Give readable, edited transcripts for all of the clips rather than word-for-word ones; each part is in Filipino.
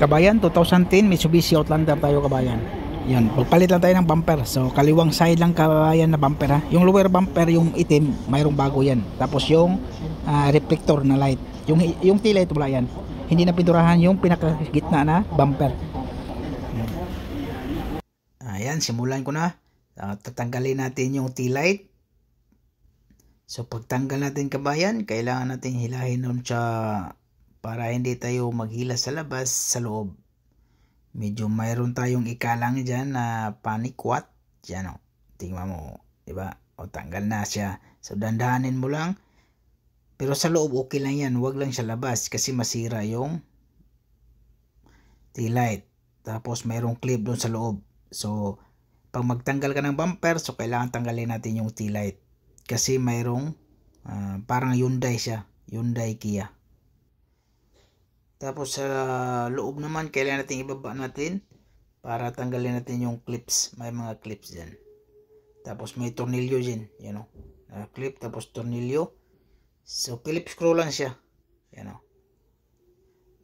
Kabayan, 2010 Mitsubishi Outlander tayo kabayan. Yan, pagpalit lang tayo ng bumper. So kaliwang side lang kabayan na bumper ha. Yung lower bumper, yung itim, mayroong bago yan. Tapos yung reflector na light. Yung tail light wala yan. Hindi na pinturahan yung pinakagitna na bumper. Ayan, simulan ko na. Tatanggalin natin yung tail light. So pagtanggal natin kabayan, kailangan natin hilahin nun siya para hindi tayo maghila sa labas, sa loob. Medyo mayroon tayong ikalang dyan na panic watt. Yan o, tingnan mo, diba? O tanggal na siya. So dandahanin mo lang. Pero sa loob okay lang yan, huwag lang sa labas kasi masira yung tail light. Tapos mayroong clip doon sa loob. So pag magtanggal ka ng bumper, so kailangan tanggalin natin yung tail light. Kasi mayroong parang Hyundai siya, Hyundai Kia. Tapos sa loob naman, kailangan natin ibaba natin para tanggalin natin yung clips. May mga clips dyan. Tapos may tornilyo dyan. Yan o. Clip tapos tornilyo. So Phillips screw lang siya. Yan o.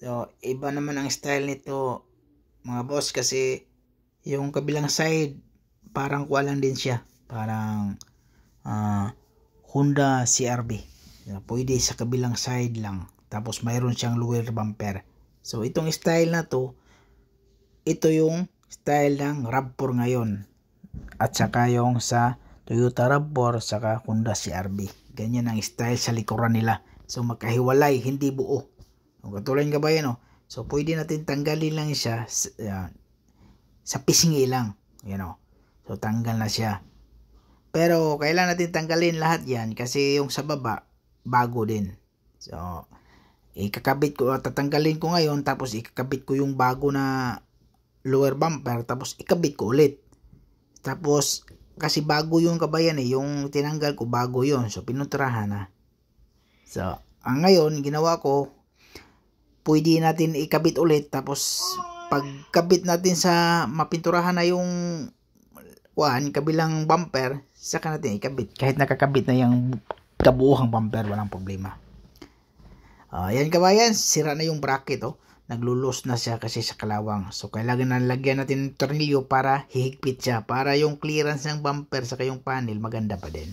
So iba naman ang style nito mga boss kasi yung kabilang side parang kuha lang din siya. Parang Honda CRV. Pwede sa kabilang side lang. Tapos mayroon siyang lower bumper. So itong style na to, ito yung style ng RAV4 ngayon. At saka yung sa Toyota RAV4 saka Honda CRV. Ganyan ang style sa likuran nila. So magkahiwalay, hindi buo. Katulad nga ba yan o? So pwede natin tanggalin lang siya sa pisngi lang. Yan o. So tanggal na siya. Pero kailangan natin tanggalin lahat yan kasi yung sa baba, bago din. So ikakabit ko, tatanggalin ko ngayon tapos ikakabit ko yung bago na lower bumper tapos ikabit ko ulit. Tapos kasi bago yung kabayan yung tinanggal ko bago yun. So pinunturahan na. So ang ngayon ginawa ko, pwede natin ikabit ulit tapos pagkabit natin sa mapinturahan na yung kabilang bumper, saka natin ikabit. Kahit nakakabit na yung kabuuhang bumper, walang problema. Yan kabayan, sira na yung bracket naglulos na siya kasi sa kalawang. So kailangan na lagyan natin ng tornilyo para hihigpit siya, para yung clearance ng bumper sa yung panel maganda pa din.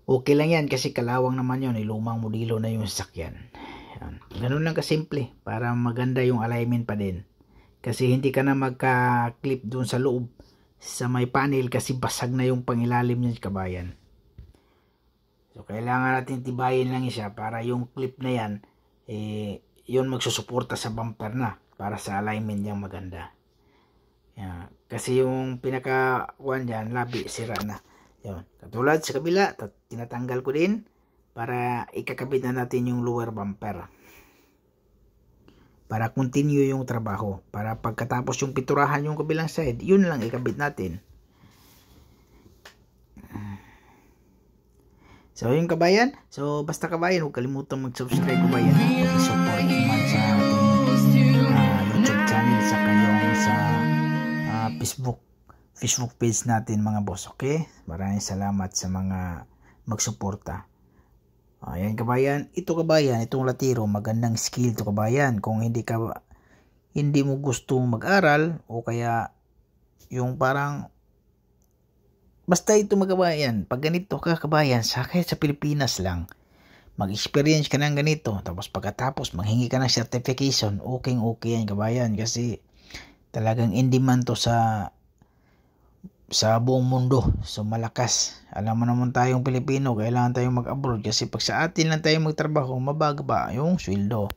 Okay lang yan kasi kalawang naman yun, lumang modelo na yung sasakyan. Ganun lang kasimple para maganda yung alignment pa din. Kasi hindi ka na magka-clip doon sa loob sa may panel kasi basag na yung pangilalim niya kabayan. So kailangan natin tibayin lang siya para yung clip na yan yun magsusuporta sa bumper na para sa alignment niyang maganda. Yan. Kasi yung pinaka-kuan dyan, labi, sira na. Yun. Katulad sa kabila, tinatanggal ko din para ikakabit na natin yung lower bumper. Para continue yung trabaho. Para pagkatapos yung piturahan yung kabilang side, yun lang ikabit natin. So yun kabayan. So basta kabayan, huwag kalimutan mag-subscribe kabayan. Mag-support naman sa ating YouTube channel sa kayong sa Facebook page natin mga boss. Okay? Maraming salamat sa mga magsuporta. Ayan kabayan. Ito kabayan, itong latiro, magandang skill to kabayan. Kung hindi mo gusto mag-aral o kaya yung parang basta ito magabayan, pag ganito ka kabayan, kahit sa Pilipinas lang, mag-experience ka ng ganito, tapos pagkatapos manghingi ka ng certification, okay yan kabayan, kasi talagang in demand to sa buong mundo. So malakas. Alam mo naman tayong Pilipino, kailangan tayong mag-abroad kasi pag sa atin lang tayo magtrabaho, mababa yung sweldo.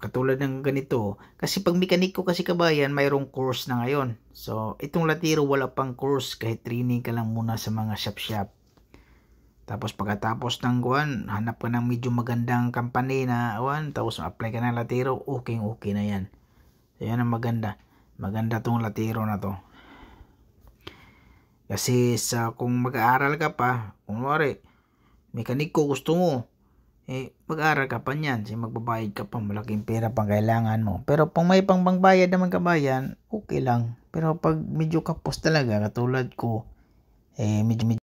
Katulad ng ganito, kasi pag mekaniko kasi kabayan, mayroong course na ngayon. So itong latiro wala pang course, kahit training ka lang muna sa mga shop. Tapos pagkatapos ng hanap ka ng medyo magandang company na tapos apply ka ng latiro, okay na yan. So yan ang maganda tong latiro na to. Kasi kung mag-aaral ka pa, kunwari mekaniko gusto mo, mag-aral ka pa niyan, magbabayad ka pa, malaking pera pang kailangan mo. Pero pang may pangbayad naman kabayan, okay lang. Pero pag medyo kapos talaga, katulad ko, medyo